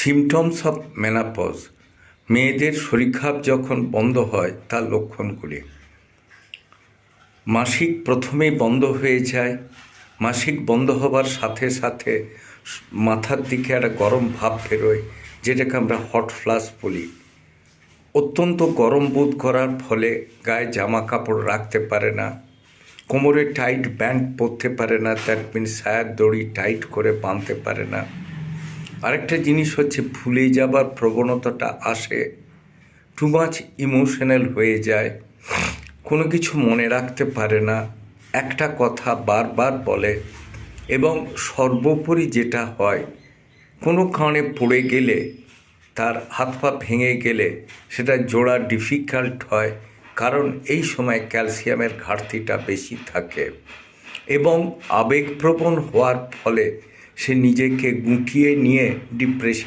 Symptoms of menopause, মেয়েদের শরীরখাপ যখন বন্ধ হয় তার লক্ষণগুলি। মাসিক প্রথমেই বন্ধ হয়ে যায়। মাসিক বন্ধ হবার সাথে সাথে মাথার দিকে একটা গরম ভাব বেরোয়, যেটাকে আমরা হট ফ্লাশ বলি। অত্যন্ত গরম বোধ করার ফলে গায়ে জামা কাপড় রাখতে পারে না, কোমরে টাইট ব্যান্ড পরতে পারে না, দ্যাট মিনস সায়ার দড়ি টাইট করে বাঁধতে পারে না। আরেকটা জিনিস হচ্ছে ভুলে যাবার প্রবণতাটা আসে, টু মাচ ইমোশনাল হয়ে যায়, কোনো কিছু মনে রাখতে পারে না, একটা কথা বারবার বলে, এবং সর্বোপরি যেটা হয়, কোনো কারণে পড়ে গেলে, তার হাত পা ভেঙে গেলে সেটা জোড়া ডিফিকাল্ট হয়, কারণ এই সময় ক্যালসিয়ামের ঘাটতিটা বেশি থাকে এবং আবেগপ্রবণ হওয়ার ফলে সে নিজেকে গুটিয়ে নিয়ে ডিপ্রেশন